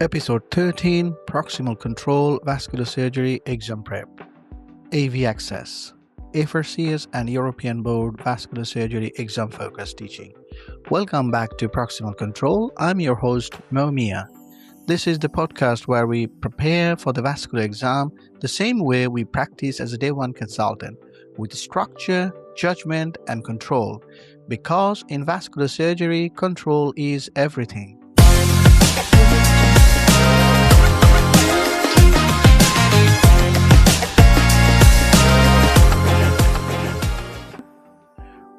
Episode 13 Proximal Control Vascular Surgery Exam Prep AV Access AFRCS and European Board Vascular Surgery Exam Focus Teaching. Welcome back to Proximal Control. I'm your host Momia. This is the podcast where we prepare for the vascular exam the same way we practice as a day one consultant, with structure, judgment, and control. Because in vascular surgery, control is everything.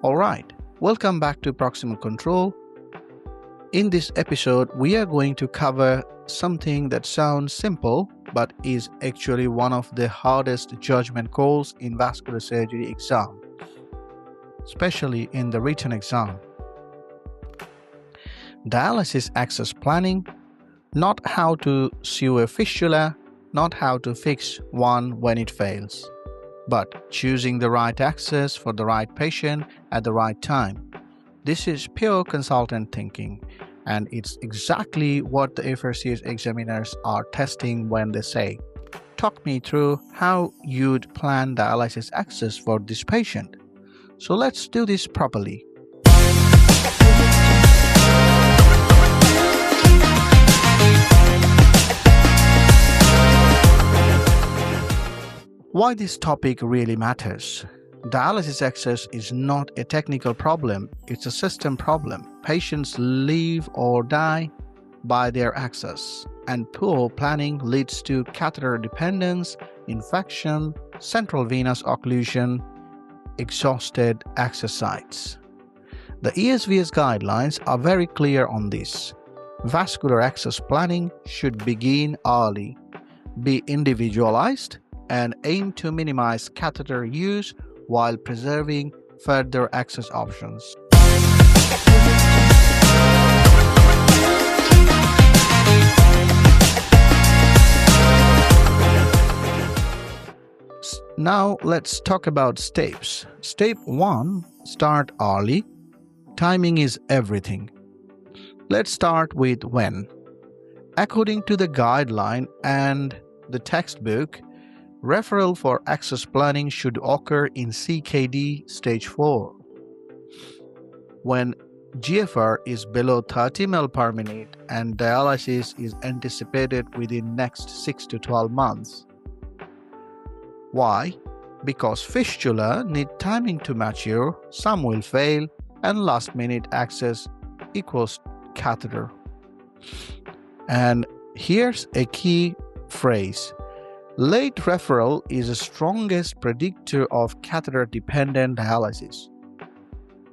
Alright, welcome back to Proximal Control. In this episode, we are going to cover something that sounds simple but is actually one of the hardest judgment calls in vascular surgery exam, especially in the written exam. Dialysis access planning, not how to sew a fistula, not how to fix one when it fails, but choosing the right access for the right patient at the right time. This is pure consultant thinking, and it's exactly what the FRCS examiners are testing when they say, "Talk me through how you'd plan dialysis access for this patient." So let's do this properly. Why this topic really matters. Dialysis access is not a technical problem, it's a system problem. Patients live or die by their access, and poor planning leads to catheter dependence, infection, central venous occlusion, exhausted access sites. The ESVS guidelines are very clear on this. Vascular access planning should begin early, be individualized, and aim to minimize catheter use while preserving further access options. Now let's talk about steps. Step 1. Start early. Timing is everything. Let's start with when. According to the guideline and the textbook, referral for access planning should occur in CKD stage 4. When GFR is below 30 ml per minute and dialysis is anticipated within next 6 to 12 months. Why? Because fistula need timing to mature, some will fail, and last minute access equals catheter. And here's a key phrase. Late referral is the strongest predictor of catheter-dependent dialysis.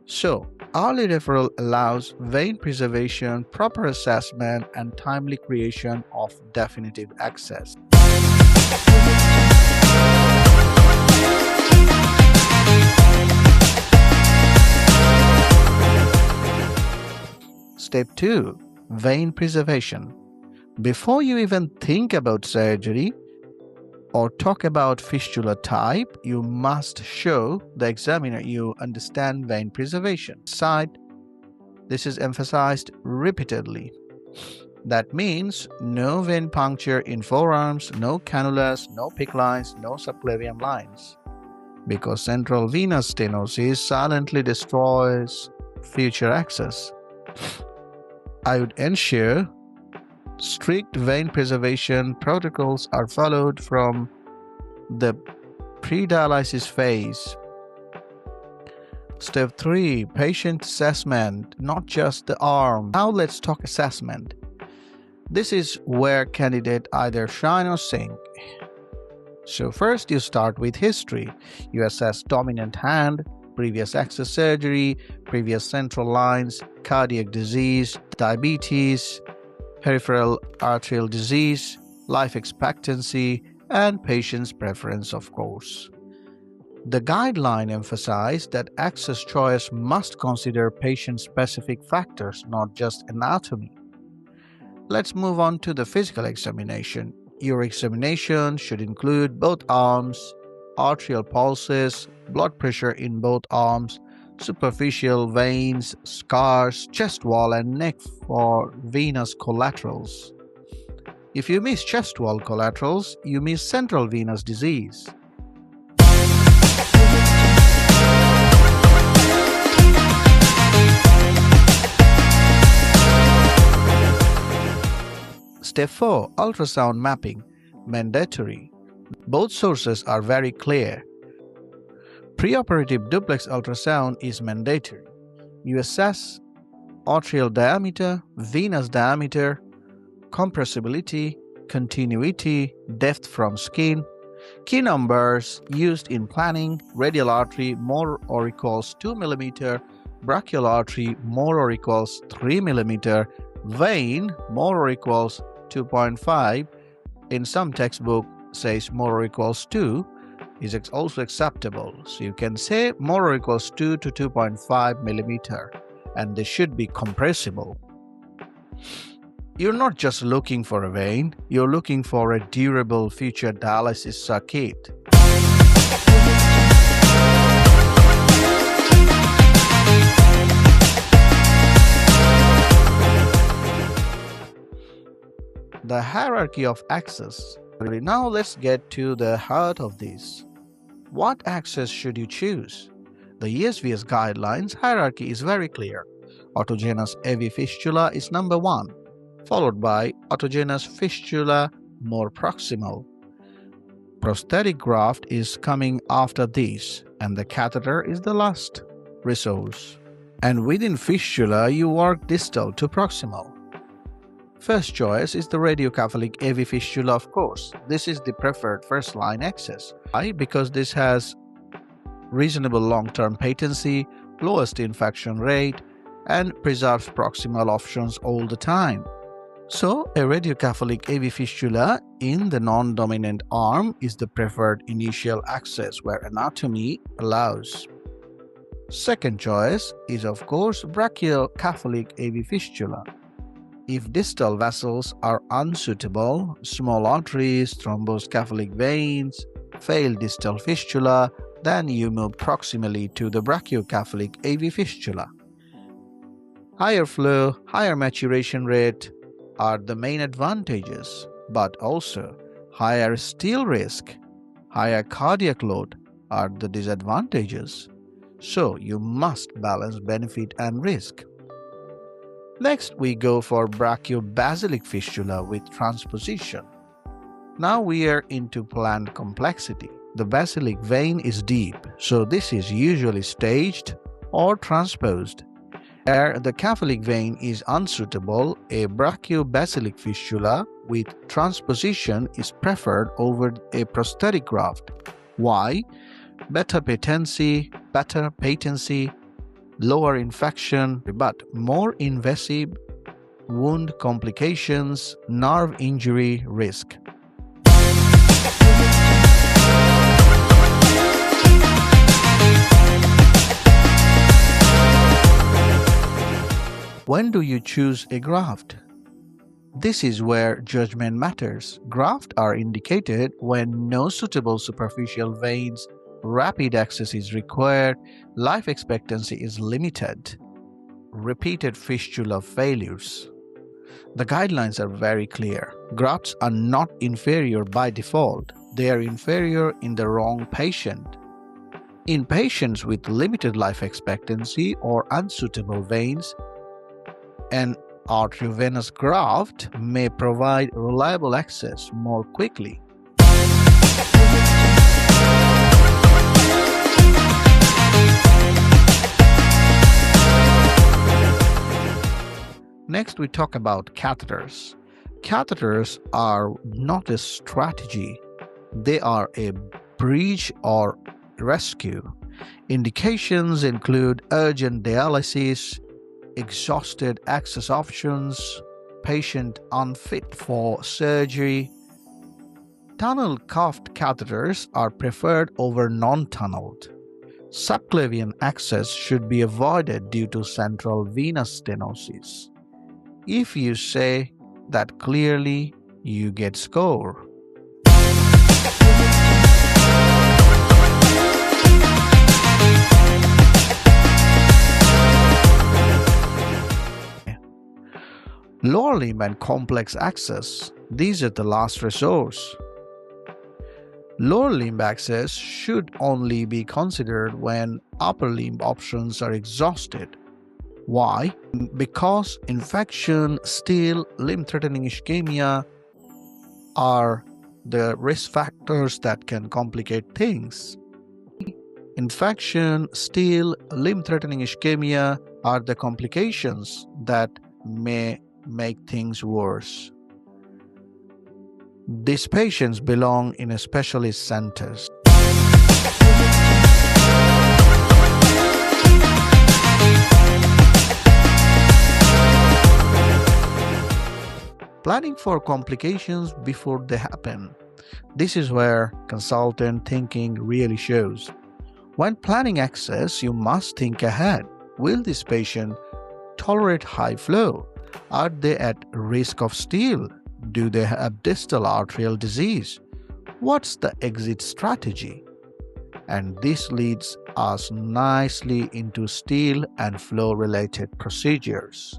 So, early referral allows vein preservation, proper assessment, and timely creation of definitive access. Step 2. Vein preservation. Before you even think about surgery, or talk about fistula type, you must show the examiner you understand vein preservation. This is emphasized repeatedly. That means no vein puncture in forearms, no cannulas, no PICC lines, no subclavian lines. Because central venous stenosis silently destroys future access. I would ensure strict vein preservation protocols are followed from the pre-dialysis phase. Step 3. Patient assessment, not just the arm. Now let's talk assessment. This is where candidate either shine or sink. So first you start with history. You assess dominant hand, previous access surgery, previous central lines, cardiac disease, diabetes, peripheral arterial disease, life expectancy, and patient's preference, of course. The guideline emphasized that access choice must consider patient-specific factors, not just anatomy. Let's move on to the physical examination. Your examination should include both arms, arterial pulses, blood pressure in both arms, superficial veins, scars, chest wall, and neck for venous collaterals. If you miss chest wall collaterals, you miss central venous disease. Step 4. Ultrasound mapping. Mandatory. Both sources are very clear. Preoperative duplex ultrasound is mandatory. You assess arterial diameter, venous diameter, compressibility, continuity, depth from skin. Key numbers used in planning: radial artery more or equals 2 mm, brachial artery more or equals 3 mm, vein more or equals 2.5. In some textbook says more or equals 2 is also acceptable. So you can say more or equals 2 to 2.5 mm, and they should be compressible. You're not just looking for a vein, you're looking for a durable future dialysis circuit. The hierarchy of access. Now let's get to the heart of this. What access should you choose? The ESVS guidelines hierarchy is very clear. Autogenous AV fistula is number 1, followed by autogenous fistula more proximal. Prosthetic graft is coming after this, and the catheter is the last resource. And within fistula, you work distal to proximal. First choice is the radiocephalic AV fistula, of course. This is the preferred first-line access. Why? Because this has reasonable long-term patency, lowest infection rate, and preserves proximal options all the time. So, a radiocephalic AV fistula in the non-dominant arm is the preferred initial access where anatomy allows. Second choice is, of course, brachiocephalic AV fistula. If distal vessels are unsuitable, small arteries, thrombocephalic veins, failed distal fistula, then you move proximally to the brachiocephalic AV fistula. Higher flow, higher maturation rate are the main advantages, but also higher steal risk, higher cardiac load are the disadvantages. So you must balance benefit and risk. Next, we go for brachiobasilic fistula with transposition. Now we are into planned complexity. The basilic vein is deep, so this is usually staged or transposed. Where the cephalic vein is unsuitable, a brachiobasilic fistula with transposition is preferred over a prosthetic graft. Why? Better patency, lower infection, but more invasive wound complications, nerve injury risk. When do you choose a graft? This is where judgment matters. Grafts are indicated when no suitable superficial veins, rapid access is required, life expectancy is limited, repeated fistula failures. The guidelines are very clear. Grafts are not inferior by default. They are inferior in the wrong patient. In patients with limited life expectancy or unsuitable veins, an arteriovenous graft may provide reliable access more quickly. Next, we talk about catheters. Catheters are not a strategy, they are a bridge or rescue. Indications include urgent dialysis, exhausted access options, patient unfit for surgery. Tunnel cuffed catheters are preferred over non-tunneled. Subclavian access should be avoided due to central venous stenosis. If you say that clearly, you get score. Lower limb and complex access, these are the last resource. Lower limb access should only be considered when upper limb options are exhausted. Why? Because infection, steel, limb-threatening ischemia are the risk factors that can complicate things. Infection, steel, limb-threatening ischemia are the complications that may make things worse. These patients belong in a specialist centers. Planning for complications before they happen. This is where consultant thinking really shows. When planning access, you must think ahead. Will this patient tolerate high flow? Are they at risk of steel? Do they have distal arterial disease? What's the exit strategy? And this leads us nicely into steel and flow related procedures.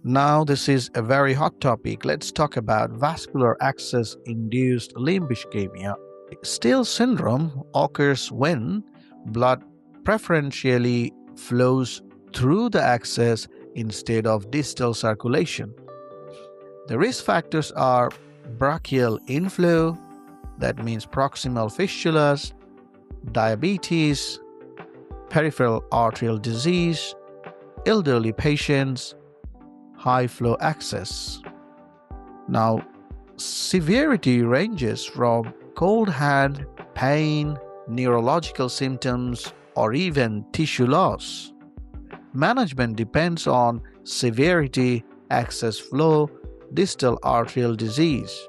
Now this is a very hot topic. Let's talk about vascular access induced limb ischemia. Steel syndrome occurs when blood preferentially flows through the access instead of distal circulation. The risk factors are brachial inflow, that means proximal fistulas, diabetes, peripheral arterial disease, elderly patients, high flow access. Now, severity ranges from cold hand, pain, neurological symptoms, or even tissue loss. Management depends on severity, access flow, distal arterial disease.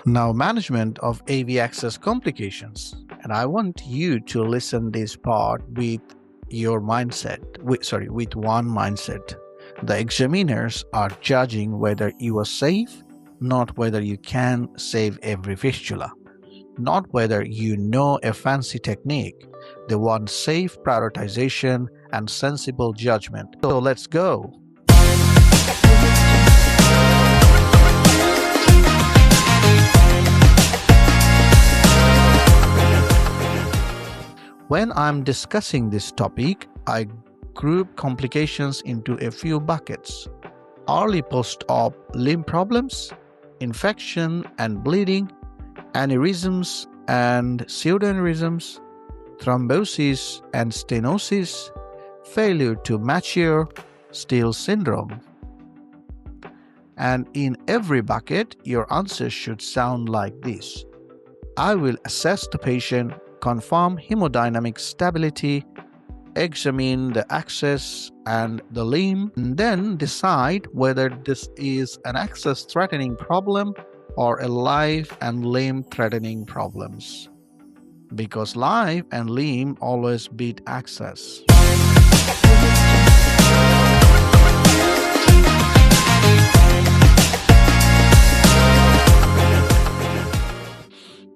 Now, management of AV access complications. And I want you to listen this part with your mindset, with one mindset. The examiners are judging whether you are safe, not whether you can save every fistula, not whether you know a fancy technique. They want safe prioritization and sensible judgment. So let's go. When I'm discussing this topic, I group complications into a few buckets: early post-op limb problems, infection and bleeding, aneurysms and pseudoaneurysms, thrombosis and stenosis, failure to mature, steel syndrome. And in every bucket, your answers should sound like this: I will assess the patient, confirm hemodynamic stability, examine the access and the limb, and then decide whether this is an access-threatening problem or a life and limb-threatening problems. Because life and limb always beat access.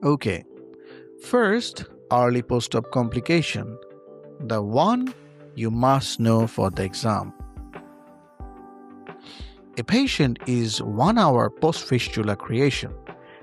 Okay, first, early post-op complication. The one you must know for the exam. A patient is 1 hour post-fistula creation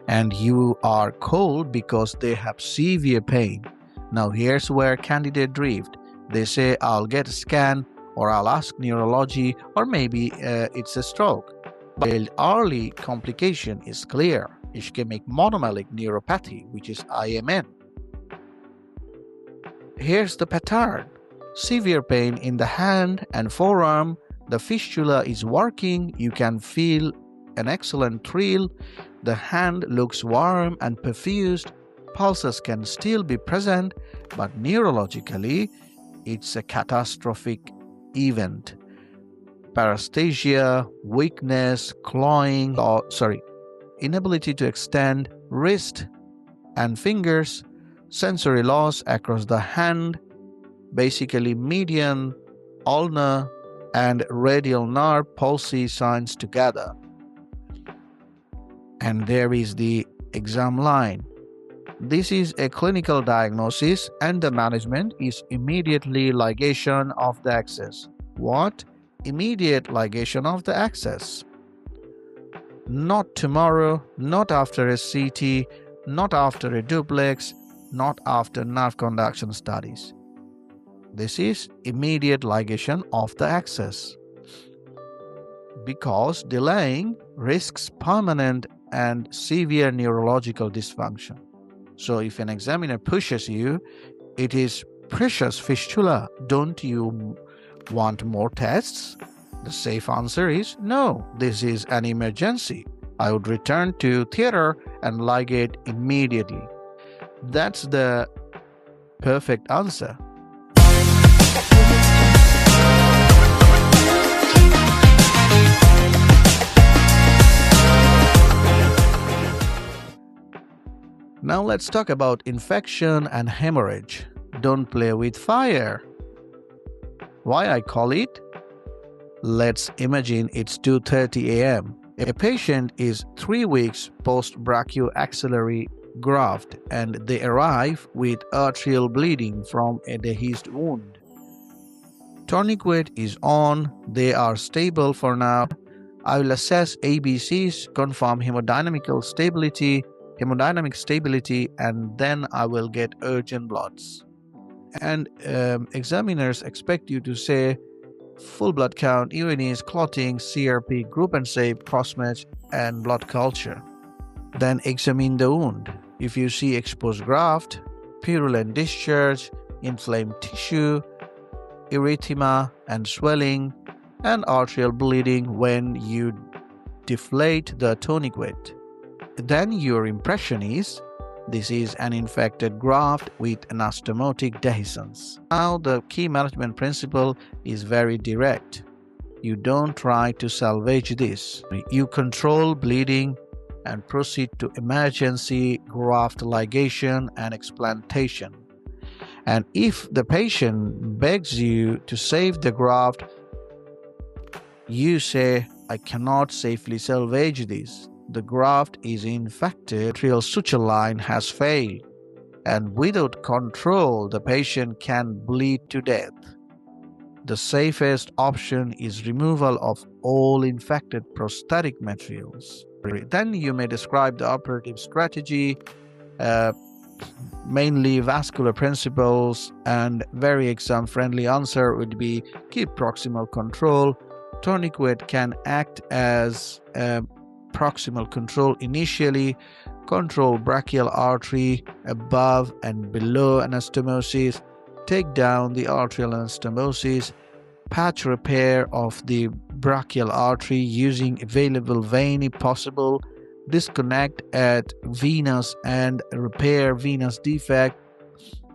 and you are cold because they have severe pain. Now here's where candidate drift. They say, I'll get a scan, or I'll ask neurology, or maybe it's a stroke. But the early complication is clear: ischemic monomelic neuropathy, which is IMN. Here's the pattern: severe pain in the hand and forearm, the fistula is working, you can feel an excellent thrill, the hand looks warm and perfused, pulses can still be present, but neurologically, it's a catastrophic event. Paresthesia, weakness, clawing, inability to extend wrist and fingers, sensory loss across the hand, basically median, ulnar, and radial nerve palsy signs together. And there is the exam line: This is a clinical diagnosis and the management is immediately ligation of the access. What? Immediate ligation of the access. Not tomorrow, not after a CT, not after a duplex, not after nerve conduction studies. This is immediate ligation of the access, because delaying risks permanent and severe neurological dysfunction. So if an examiner pushes you, it is precious fistula. Don't you want more tests? The safe answer is no, this is an emergency. I would return to theater and ligate immediately. That's the perfect answer. Now let's talk about infection and hemorrhage. Don't play with fire. Why I call it? Let's imagine it's 2:30 a.m. A patient is 3 weeks post-brachioaxillary graft and they arrive with arterial bleeding from a dehisced wound. Tourniquet is on, they are stable for now. I will assess ABCs, confirm hemodynamic stability, and then I will get urgent bloods. And examiners expect you to say full blood count, UNEs, clotting, CRP, group and shape, cross-match, and blood culture. Then examine the wound. If you see exposed graft, purulent discharge, inflamed tissue, erythema and swelling, and arterial bleeding when you deflate the tourniquet, then your impression is this is an infected graft with anastomotic dehiscence. Now the key management principle is very direct. You don't try to salvage this. You control bleeding and proceed to emergency graft ligation and explantation. And if the patient begs you to save the graft, you say, I cannot safely salvage this. The graft is infected, arterial suture line has failed, and without control, the patient can bleed to death. The safest option is removal of all infected prosthetic materials. Then you may describe the operative strategy, mainly vascular principles, and very exam-friendly answer would be keep proximal control. Tourniquet can act as proximal control initially, control brachial artery above and below anastomosis, take down the arterial anastomosis, patch repair of the brachial artery using available vein if possible, disconnect at venous and repair venous defect,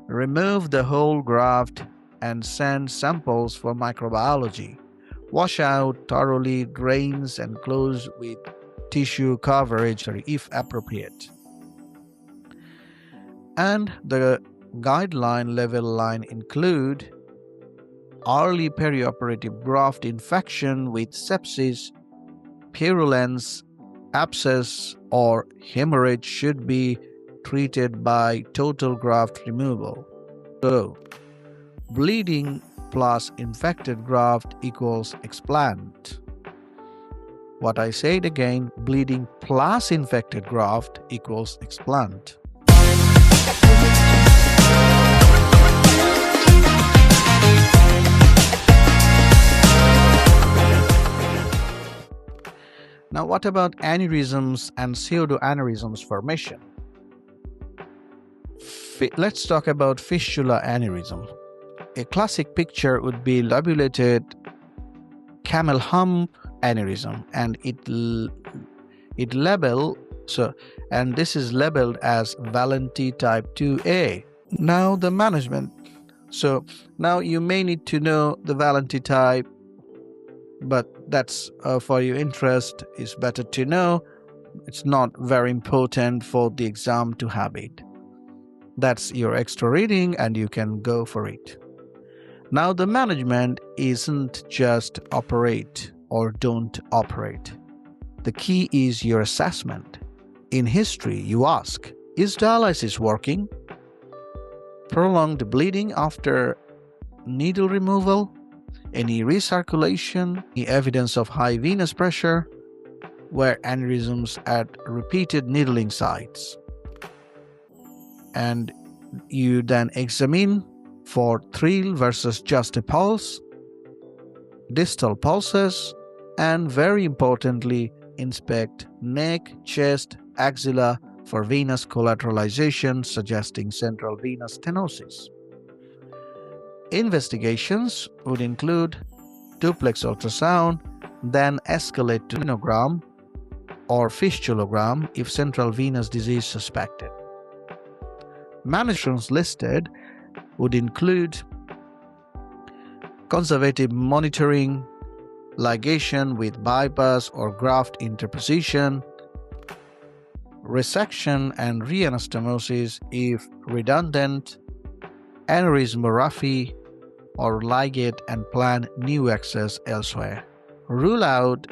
remove the whole graft and send samples for microbiology. Wash out thoroughly, drains and close with tissue coverage if appropriate. And the guideline level line include early perioperative graft infection with sepsis, purulence, abscess or hemorrhage should be treated by total graft removal. So, bleeding plus infected graft equals explant. What I said again, bleeding plus infected graft equals explant. Now what about aneurysms and pseudoaneurysms formation? Let's talk about fistula aneurysm. A classic picture would be lobulated camel hump aneurysm, and this is labeled as Valenti type 2A. Now the management. So now you may need to know the Valenti type, but that's for your interest is better to know. It's not very important for the exam to have it. That's your extra reading and you can go for it. Now the management isn't just operate or don't operate. The key is your assessment. In history, you ask, Is dialysis working? Prolonged bleeding after needle removal? Any recirculation? Any evidence of high venous pressure? Were aneurysms at repeated needling sites? And you then examine for thrill versus just a pulse, distal pulses, and very importantly, inspect neck, chest, axilla for venous collateralization suggesting central venous stenosis. Investigations would include duplex ultrasound, then escalate to venogram or fistulogram if central venous disease suspected. Managements listed would include conservative monitoring, ligation with bypass or graft interposition, resection and reanastomosis if redundant, aneurysmorrhaphy, or ligate and plan new access elsewhere. Rule out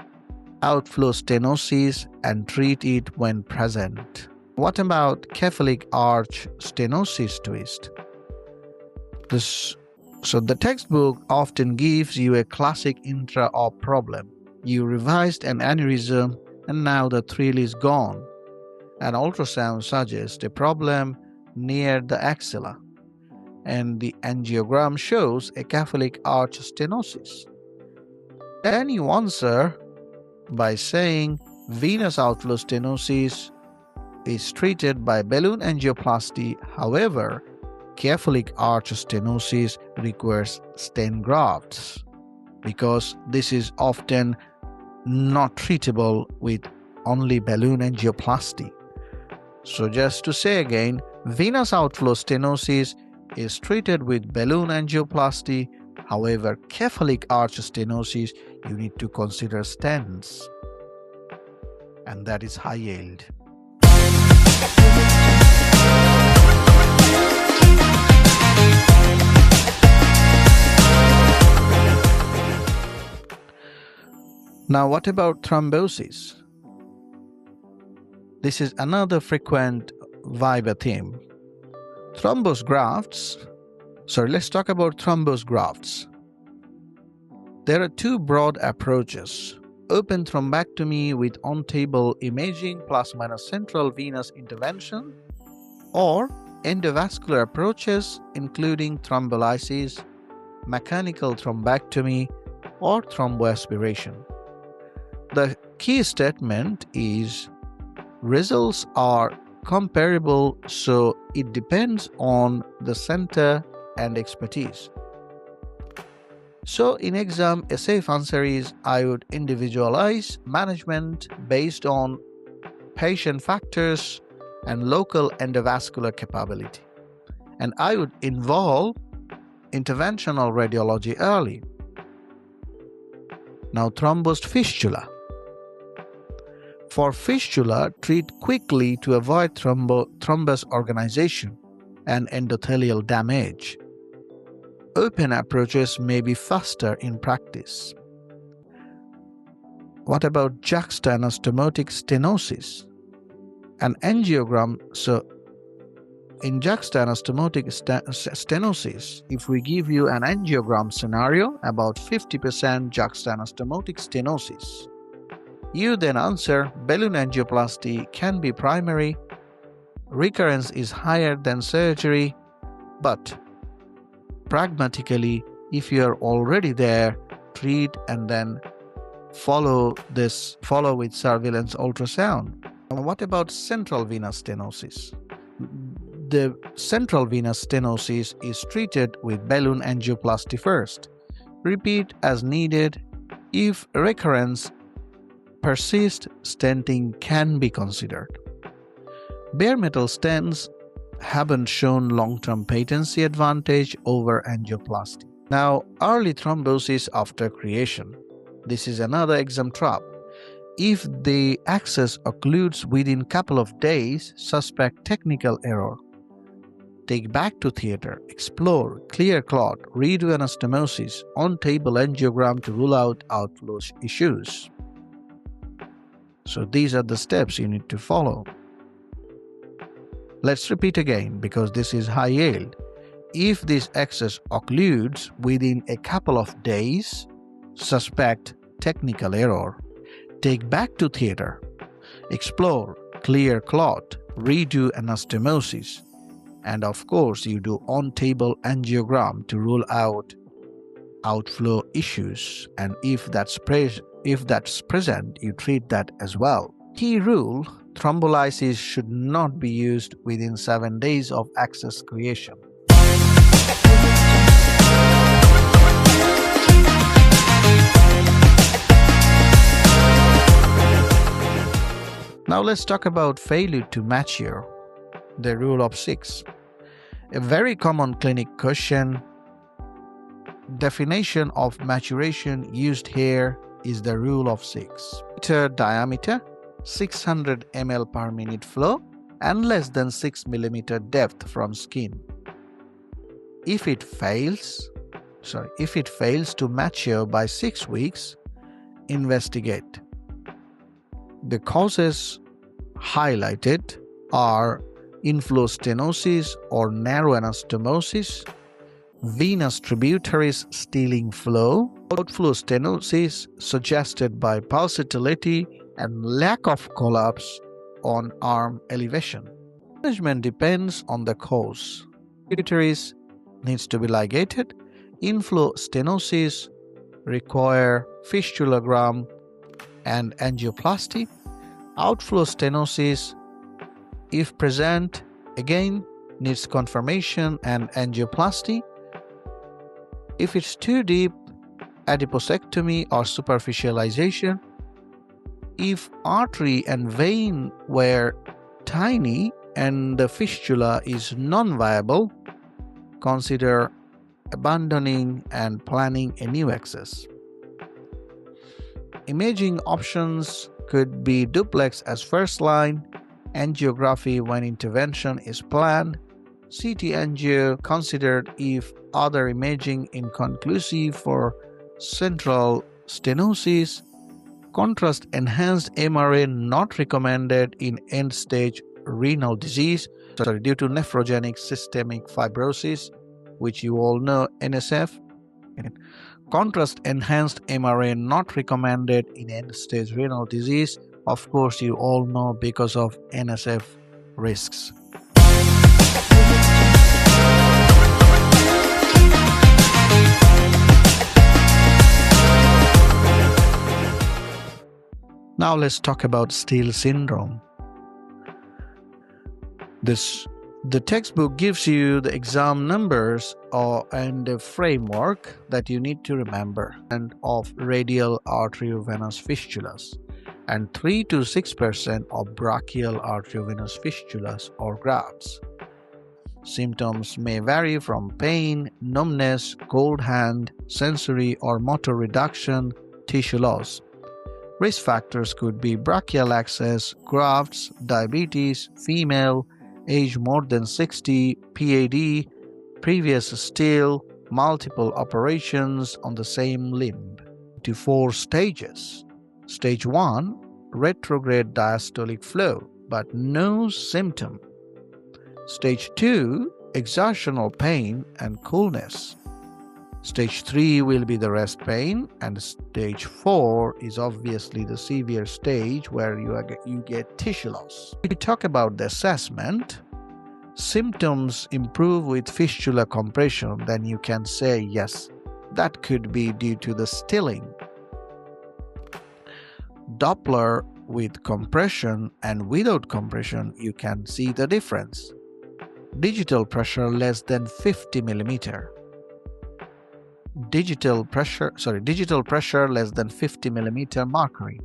outflow stenosis and treat it when present. What about cephalic arch stenosis twist? So the textbook often gives you a classic intra-op problem. You revised an aneurysm and now the thrill is gone. An ultrasound suggests a problem near the axilla, and the angiogram shows a cephalic arch stenosis. Then you answer by saying venous outflow stenosis is treated by balloon angioplasty. However, cephalic arch stenosis requires stent grafts because this is often not treatable with only balloon angioplasty. So just to say again, venous outflow stenosis is treated with balloon angioplasty. However, cephalic arch stenosis, you need to consider stents, and that is high yield. Now, what about thrombosis? This is another frequent VIBA theme. Thrombose grafts. So let's talk about thrombose grafts. There are two broad approaches: open thrombectomy with on-table imaging plus minus central venous intervention, or endovascular approaches including thrombolysis, mechanical thrombectomy, or thromboaspiration. The key statement is results are comparable, so it depends on the center and expertise. So in exam, a safe answer is I would individualize management based on patient factors and local endovascular capability. And I would involve interventional radiology early. Now, thrombosed fistula. For fistula, treat quickly to avoid thrombus organization and endothelial damage. Open approaches may be faster in practice. What about juxtaanastomotic stenosis? An angiogram. So in juxtaanastomotic stenosis, if we give you an angiogram scenario, about 50% juxtaanastomotic stenosis, you then answer balloon angioplasty can be primary, recurrence is higher than surgery, but pragmatically, if you are already there, treat and then follow with surveillance ultrasound. And what about central venous stenosis? The central venous stenosis is treated with balloon angioplasty first. Repeat as needed. If recurrence persists, stenting can be considered. Bare metal stents haven't shown long-term patency advantage over angioplasty. Now, early thrombosis after creation. This is another exam trap. If the access occludes within couple of days, suspect technical error. Take back to theater, explore, clear clot, redo anastomosis, on-table angiogram to rule out outflow issues. So these are the steps you need to follow. Let's repeat again because this is high yield. If this excess occludes within a couple of days, suspect technical error. Take back to theater. Explore, clear clot, redo anastomosis, and of course you do on-table angiogram to rule out outflow issues, and if that's present, you treat that as well. Key rule: thrombolysis should not be used within 7 days of access creation. Now let's talk about failure to mature, the rule of 6. A very common clinic question. Definition of maturation used here is the rule of 6. Diameter, 600 ml per minute flow, and less than 6 mm depth from skin. If it fails to mature by 6 weeks, investigate. The causes highlighted are inflow stenosis or narrow anastomosis, venous tributaries stealing flow, outflow stenosis suggested by pulsatility, and lack of collapse on arm elevation. Management depends on the cause. Tributaries needs to be ligated. Inflow stenosis require fistulogram and angioplasty. Outflow stenosis, if present, again needs confirmation and angioplasty. If it's too deep, adiposectomy or superficialization. If artery and vein were tiny and the fistula is non-viable, consider abandoning and planning a new access. Imaging options could be duplex as first line, angiography when intervention is planned, CT angio considered if other imaging inconclusive for central stenosis, contrast enhanced MRA not recommended in end-stage renal disease due to nephrogenic systemic fibrosis, which you all know, NSF. Contrast enhanced MRA not recommended in end-stage renal disease, of course you all know, because of NSF risks. Now let's talk about Steele syndrome. The textbook gives you the exam numbers and the framework that you need to remember and of radial arteriovenous fistulas and 3 to 6% of brachial arteriovenous fistulas or grafts. Symptoms may vary from pain, numbness, cold hand, sensory or motor reduction, tissue loss. Risk factors could be brachial access, grafts, diabetes, female, age more than 60, PAD, previous Steele, multiple operations on the same limb. To 4 stages. Stage 1, retrograde diastolic flow, but no symptom. Stage 2, exertional pain and coolness. Stage 3 will be the rest pain, and stage 4 is obviously the severe stage where you get tissue loss. We talk about the assessment. Symptoms improve with fistula compression, then you can say yes, that could be due to the stealing. Doppler with compression and without compression, you can see the difference. Digital pressure less than 50 mm. Digital pressure less than 50 mm mercury.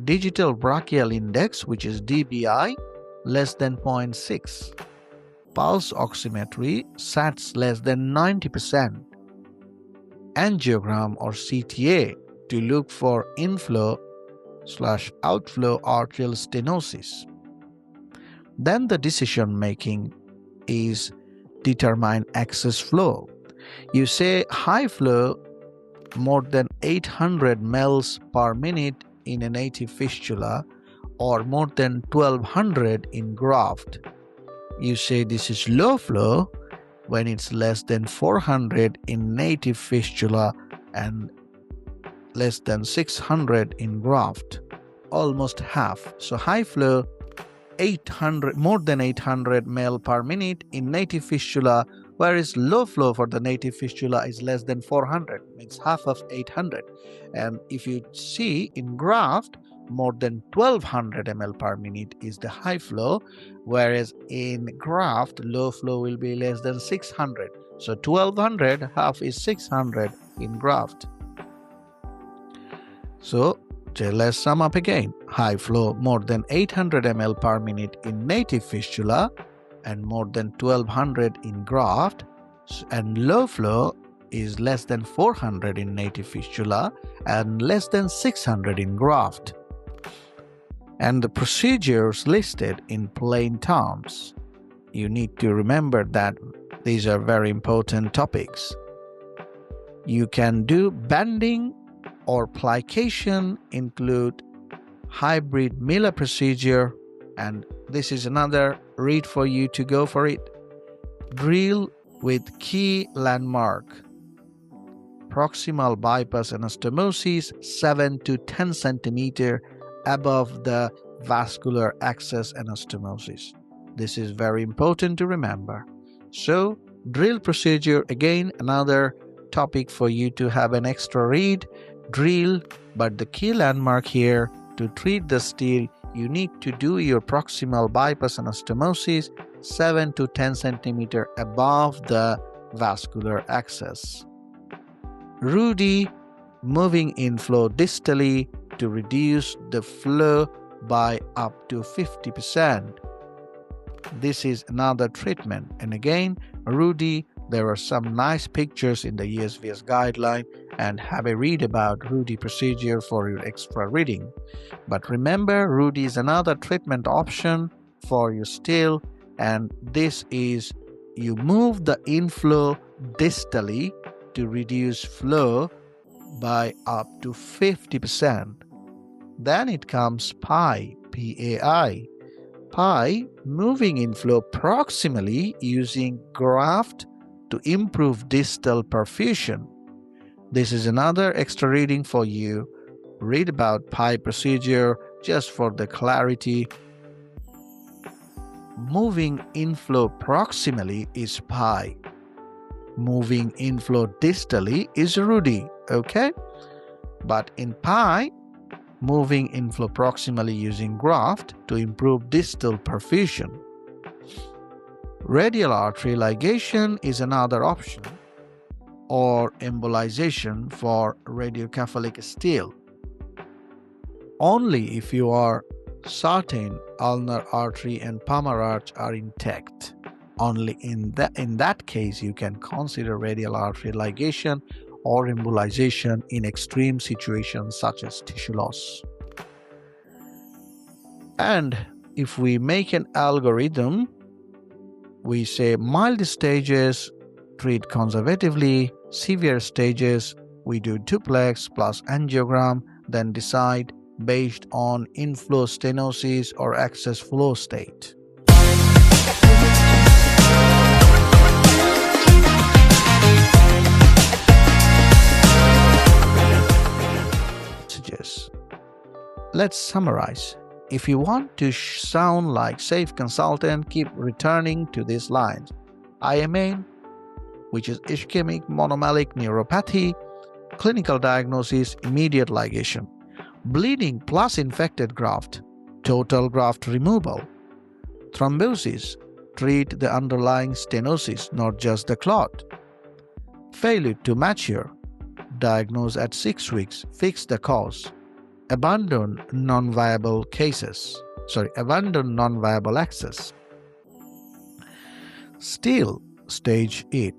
Digital brachial index, which is DBI, less than 0.6. Pulse oximetry, SATs less than 90%. Angiogram or CTA to look for inflow/outflow arterial stenosis. Then the decision making is determine access flow. You say high flow more than 800 mL per minute in a native fistula or more than 1200 in graft. You say this is low flow when it's less than 400 in native fistula and less than 600 in graft, almost half. So high flow 800, more than 800 ml per minute in native fistula, whereas low flow for the native fistula is less than 400, means half of 800. And if you see in graft, more than 1200 ml per minute is the high flow, whereas in graft low flow will be less than 600. So 1200, half is 600 in graft. So let's sum up again. High flow more than 800 ml per minute in native fistula and more than 1200 in graft, and low flow is less than 400 in native fistula and less than 600 in graft. And the procedures listed in plain terms. You need to remember that these are very important topics. You can do banding or plication, include hybrid Miller procedure, and this is another read for you to go for it. Drill with key landmark, proximal bypass anastomosis 7 to 10 centimeter above the vascular access anastomosis. This is very important to remember. So drill procedure, again another topic for you to have an extra read. Drill, but the key landmark here, to treat the steel you need to do your proximal bypass anastomosis 7 to 10 centimeter above the vascular access. Rudy, moving inflow distally to reduce the flow by up to 50%. This is another treatment, and again Rudy, there are some nice pictures in the ESVS guideline, and have a read about Rudy procedure for your extra reading. But remember, Rudy is another treatment option for your steel, and this is you move the inflow distally to reduce flow by up to 50%. Then it comes PI, P-A-I. PI, moving inflow proximally using graft to improve distal perfusion. This is another extra reading for you. Read about PI procedure just for the clarity. Moving inflow proximally is PI. Moving inflow distally is Rudy, okay? But in PI, moving inflow proximally using graft to improve distal perfusion. Radial artery ligation is another option, or embolization for radiocephalic steel. Only if you are certain ulnar artery and palmar arch are intact. Only in that case you can consider radial artery ligation or embolization in extreme situations such as tissue loss. And if we make an algorithm, we say mild stages treat conservatively, severe stages we do duplex plus angiogram, then decide based on inflow stenosis or excess flow state. Let's summarize. If you want to sound like safe consultant, keep returning to these lines. IMN, which is ischemic monomelic neuropathy, clinical diagnosis, immediate ligation. Bleeding plus infected graft, total graft removal. Thrombosis, treat the underlying stenosis, not just the clot. Failure to mature, diagnose at 6 weeks, fix the cause. Abandon non-viable access. Still stage it,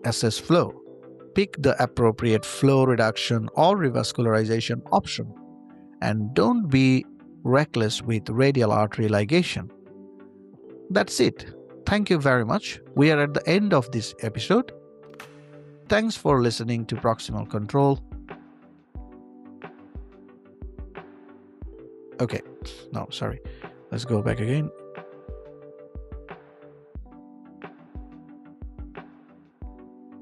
assess flow. Pick the appropriate flow reduction or revascularization option, and don't be reckless with radial artery ligation. That's it. Thank you very much. We are at the end of this episode. Thanks for listening to Proximal Control. Okay, no, sorry. Let's go back again.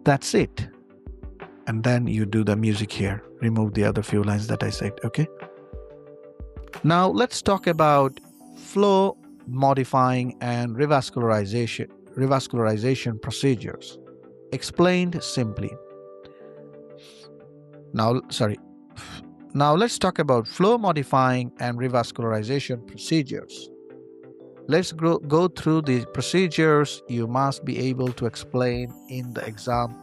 That's it. And then you do the music here. Remove the other few lines that I said, okay? Now let's talk about flow modifying and revascularization procedures. Explained simply. Now let's talk about flow modifying and revascularization procedures. Let's go through the procedures you must be able to explain in the exam,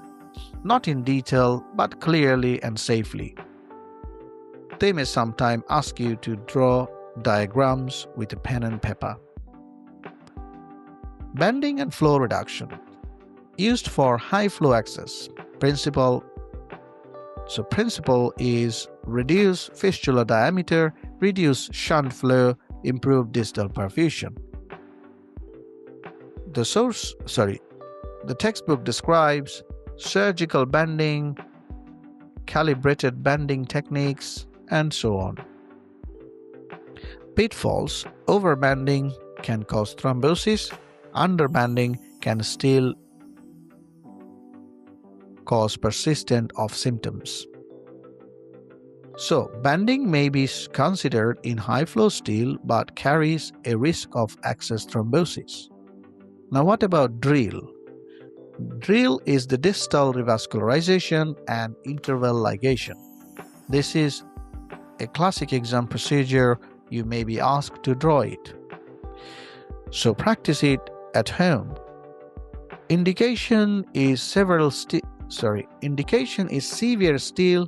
not in detail, but clearly and safely. They may sometimes ask you to draw diagrams with a pen and paper. Bending and flow reduction, used for high flow access. Principle is reduce fistula diameter, reduce shunt flow, improve distal perfusion. The textbook describes surgical bending, calibrated bending techniques, and so on. Pitfalls: overbending can cause thrombosis, underbending can still cause persistent of symptoms. So, bending may be considered in high flow steel but carries a risk of access thrombosis. Now, what about drill? Drill is the distal revascularization and interval ligation. This is a classic exam procedure. You may be asked to draw it. So practice it at home. Indication is severe steel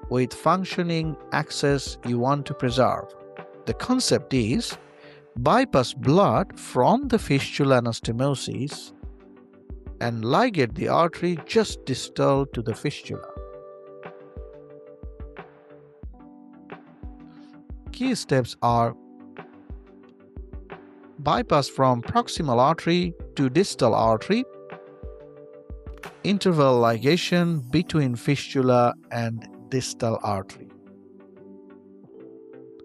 with functioning access you want to preserve. The concept is bypass blood from the fistula anastomosis and ligate the artery just distal to the fistula. Key steps are bypass from proximal artery to distal artery, interval ligation between fistula and distal artery.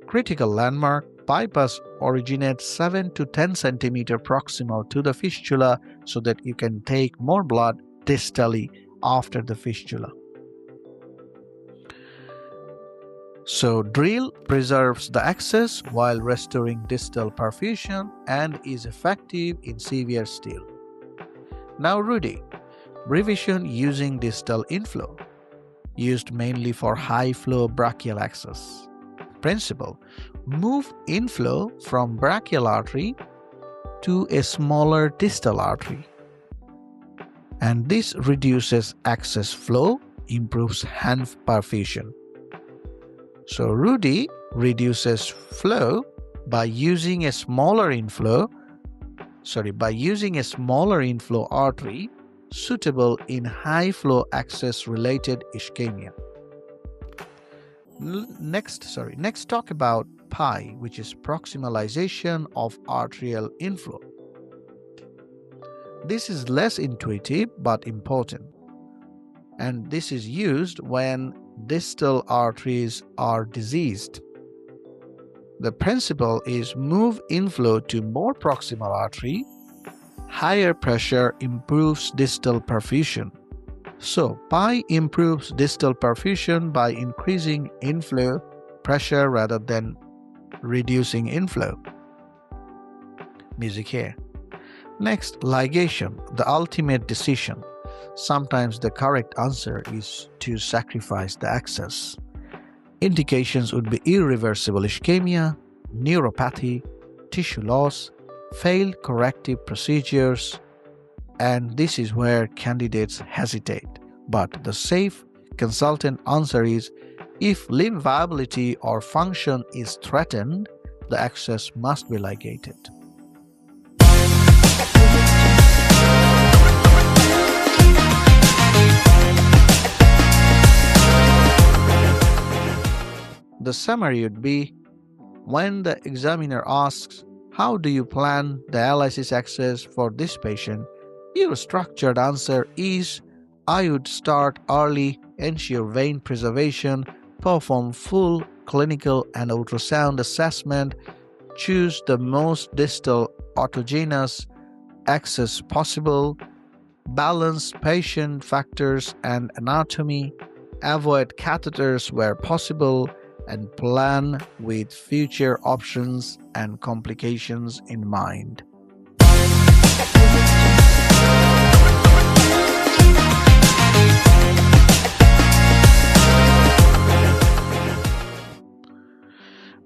Critical landmark: bypass originates 7 to 10 cm proximal to the fistula so that you can take more blood distally after the fistula. So drill preserves the access while restoring distal perfusion and is effective in severe steel. Now Rudy, revision using distal inflow, used mainly for high flow brachial access. Principle: move inflow from brachial artery to a smaller distal artery, and this reduces access flow, improves hand perfusion. So Rudy reduces flow by using a smaller inflow artery suitable in high flow access related ischemia. Next talk about PI, which is proximalization of arterial inflow. This is less intuitive but important, and this is used when distal arteries are diseased. The principle is move inflow to more proximal artery. Higher pressure improves distal perfusion. So, PI improves distal perfusion by increasing inflow pressure rather than reducing inflow. Music here. Next, ligation, the ultimate decision. Sometimes the correct answer is to sacrifice the access. Indications would be irreversible ischemia, neuropathy, tissue loss, failed corrective procedures, and this is where candidates hesitate. But the safe consultant answer is if limb viability or function is threatened, the access must be ligated. The summary would be, when the examiner asks, how do you plan dialysis access for this patient? Your structured answer is, I would start early, ensure vein preservation, perform full clinical and ultrasound assessment, choose the most distal autogenous access possible, balance patient factors and anatomy, avoid catheters where possible, and plan with future options and complications in mind.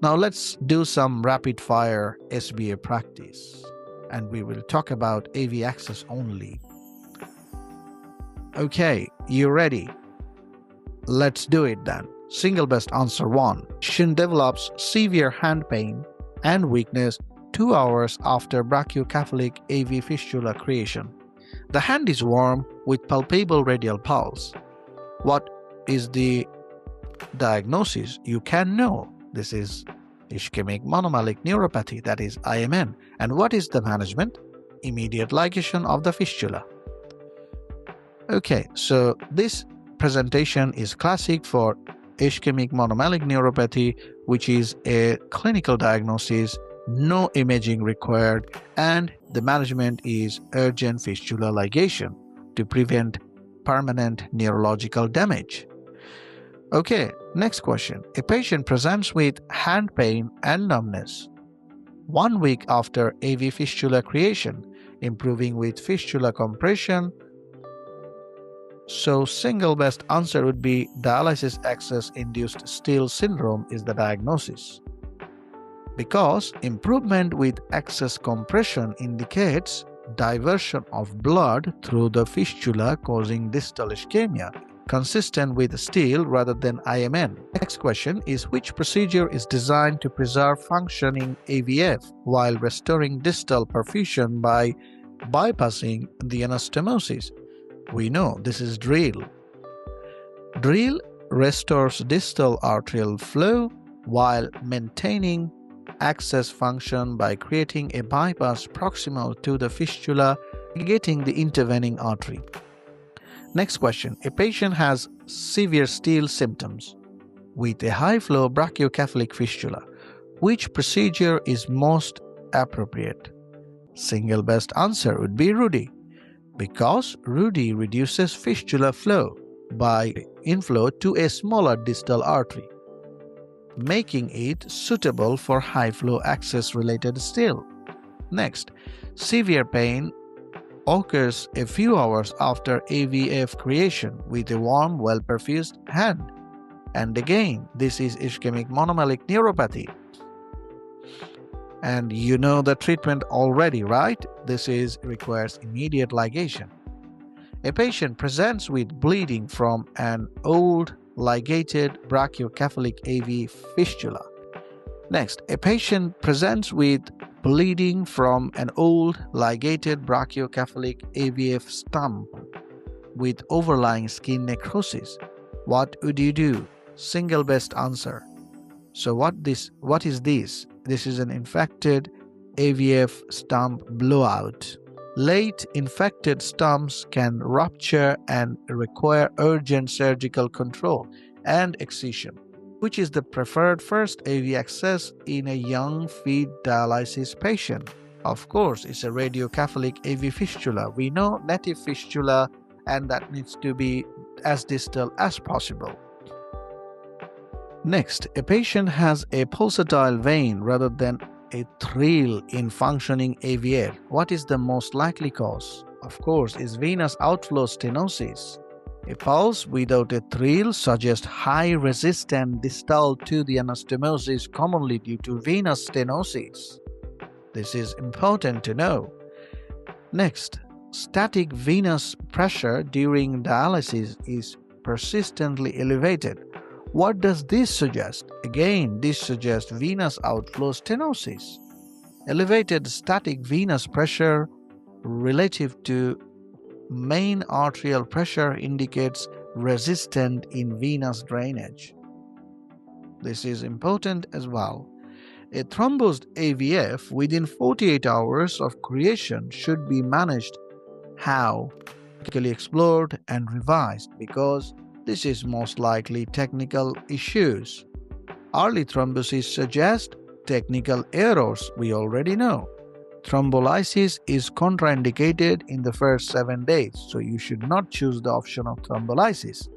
Now let's do some rapid fire SBA practice, and we will talk about AV access only. Okay, you ready? Let's do it then. Single best answer 1. Patient develops severe hand pain and weakness 2 hours after brachiocephalic AV fistula creation. The hand is warm with palpable radial pulse. What is the diagnosis? You can know. This is ischemic monomelic neuropathy, that is IMN. And what is the management? Immediate ligation of the fistula. Okay, so this presentation is classic for ischemic monomelic neuropathy, which is a clinical diagnosis, no imaging required, and the management is urgent fistula ligation to prevent permanent neurological damage. Okay, next question. A patient presents with hand pain and numbness 1 week after AV fistula creation, improving with fistula compression. So single best answer would be dialysis access induced Steele syndrome is the diagnosis, because improvement with access compression indicates diversion of blood through the fistula causing distal ischemia, consistent with Steele rather than IMN. Next question is, which procedure is designed to preserve functioning AVF while restoring distal perfusion by bypassing the anastomosis? We know this is drill. Drill restores distal arterial flow while maintaining access function by creating a bypass proximal to the fistula, negating the intervening artery. Next question. A patient has severe Steele symptoms with a high-flow brachiocephalic fistula. Which procedure is most appropriate? Single best answer would be Rudi, because Rudi reduces fistula flow by inflow to a smaller distal artery, making it suitable for high-flow access-related Steele. Next, severe pain occurs a few hours after AVF creation with a warm, well-perfused hand. And again, this is ischemic monomelic neuropathy. And you know the treatment already, right? This requires immediate ligation. A patient presents with bleeding from an old ligated brachiocephalic AV fistula. Next, a patient presents with bleeding from an old ligated brachiocephalic AVF stump with overlying skin necrosis. What would you do? Single best answer. So what is this? This is an infected AVF stump blowout. Late infected stumps can rupture and require urgent surgical control and excision, which is the preferred first AV access in a young feed dialysis patient. Of course, it's a radiocephalic AV fistula. We know native fistula, and that needs to be as distal as possible. Next, a patient has a pulsatile vein rather than a thrill in functioning AVF. What is the most likely cause? Of course, is venous outflow stenosis. A pulse without a thrill suggests high resistance distal to the anastomosis, commonly due to venous stenosis. This is important to know. Next, static venous pressure during dialysis is persistently elevated. What does this suggest? Again, this suggests venous outflow stenosis. Elevated static venous pressure relative to main arterial pressure indicates resistance in venous drainage. This is important as well. A thrombosed AVF within 48 hours of creation should be managed. How? Technically explored and revised, because this is most likely technical issues. Early thrombosis suggest technical errors, we already know. Thrombolysis is contraindicated in the first 7 days, so you should not choose the option of thrombolysis.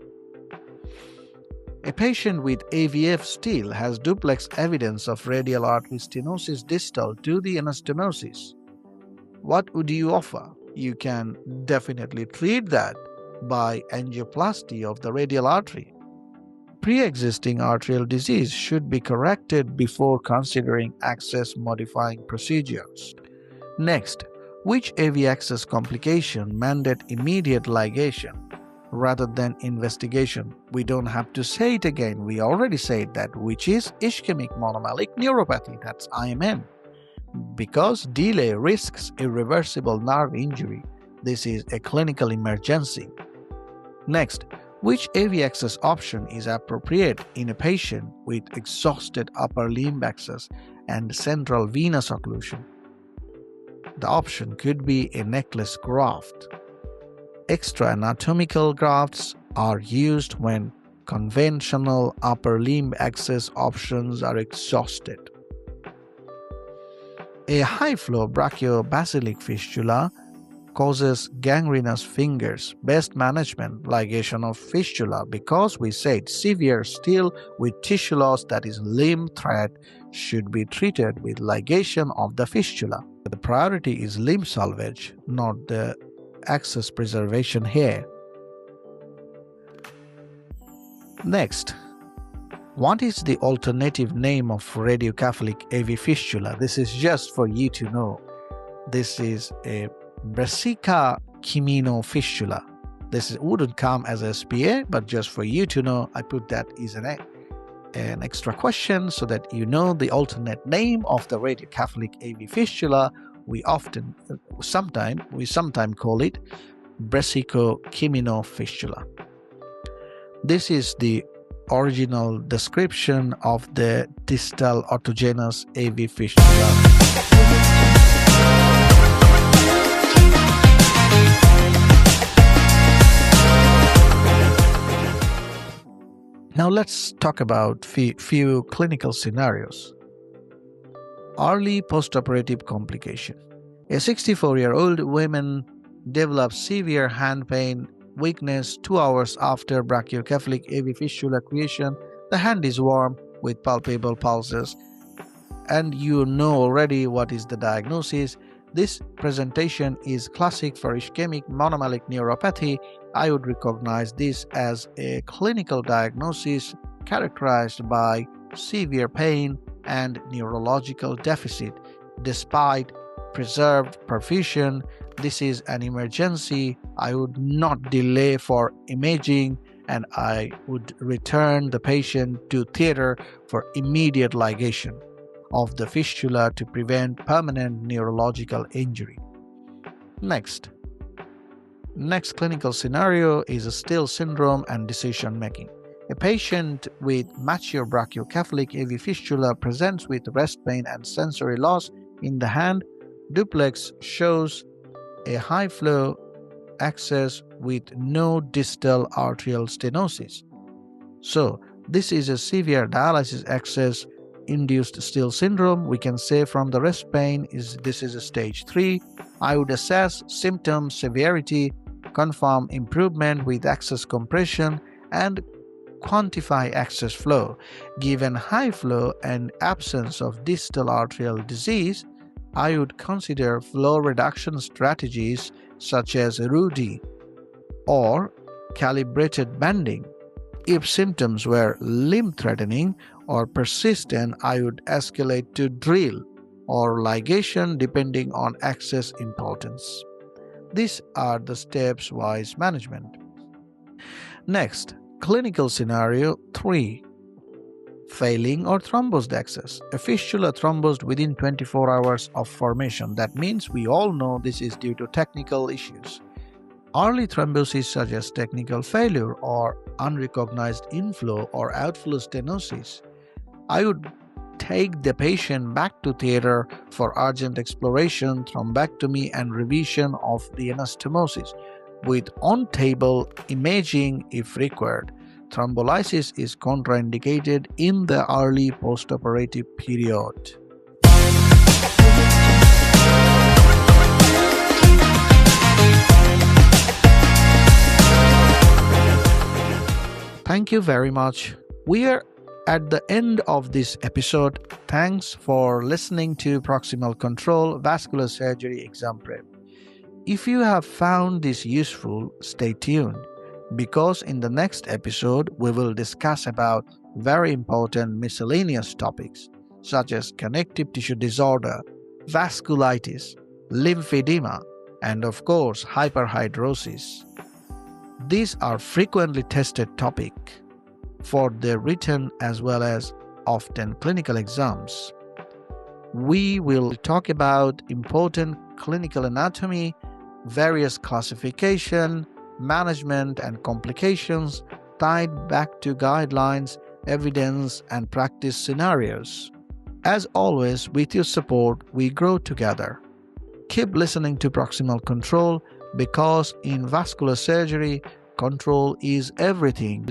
A patient with AVF still has duplex evidence of radial artery stenosis distal to the anastomosis. What would you offer? You can definitely treat that by angioplasty of the radial artery. Pre-existing arterial disease should be corrected before considering access modifying procedures. Next, which AV access complication mandate immediate ligation rather than investigation? We don't have to say it again, we already said that, which is ischemic monomalic neuropathy, that's IMN. Because delay risks irreversible nerve injury, this is a clinical emergency. Next, which AV access option is appropriate in a patient with exhausted upper limb access and central venous occlusion? The option could be a necklace graft. Extra anatomical grafts are used when conventional upper limb access options are exhausted. A high-flow brachiobasilic fistula causes gangrenous fingers. Best management, ligation of fistula, because we said severe still with tissue loss, that is limb thread, should be treated with ligation of the fistula. The priority is limb salvage, not the access preservation here. Next, what is the alternative name of radiocephalic AV fistula? This is just for you to know. This is a Brasilica-Chimino fistula. This wouldn't come as a SPA, but just for you to know, I put that as an extra question so that you know the alternate name of the radiocephalic AV fistula. We sometimes call it Brasilico-Chimino fistula. This is the original description of the distal autogenous AV fistula. Now let's talk about few clinical scenarios. Early postoperative complication. A 64-year-old woman develops severe hand pain, weakness 2 hours after brachiocephalic AV fistula creation. The hand is warm with palpable pulses, and you know already what is the diagnosis. This presentation is classic for ischemic monomalic neuropathy. I would recognize this as a clinical diagnosis characterized by severe pain and neurological deficit. Despite preserved perfusion, this is an emergency. I would not delay for imaging, and I would return the patient to theater for immediate ligation of the fistula to prevent permanent neurological injury. Next clinical scenario is a Still syndrome and decision making. A patient with mature brachiocephalic AV fistula presents with rest pain and sensory loss in the hand. Duplex shows a high flow access with no distal arterial stenosis. So this is a severe dialysis access induced Still syndrome. We can say from the rest pain this is a stage 3. I would assess symptom severity, confirm improvement with access compression, and quantify access flow. Given high flow and absence of distal arterial disease, I would consider flow reduction strategies such as RUDI or calibrated bending. If symptoms were limb-threatening or persistent, I would escalate to drill or ligation depending on access importance. These are the steps-wise management. Next, clinical scenario 3. Failing or thrombosed access. A fistula thrombosed within 24 hours of formation. That means we all know this is due to technical issues. Early thrombosis suggests technical failure or unrecognized inflow or outflow stenosis. I would take the patient back to theater for urgent exploration, thrombectomy, and revision of the anastomosis with on-table imaging if required. Thrombolysis is contraindicated in the early postoperative period. Thank you very much. We are at the end of this episode. Thanks for listening to Proximal Control Vascular Surgery Exam Prep. If you have found this useful, stay tuned, because in the next episode we will discuss about very important miscellaneous topics such as connective tissue disorder, vasculitis, lymphedema, and of course hyperhidrosis. These are frequently tested topics for their written as well as often clinical exams. We will talk about important clinical anatomy, various classification, management and complications tied back to guidelines, evidence and practice scenarios. As always, with your support, we grow together. Keep listening to Proximal Control, because in vascular surgery, control is everything.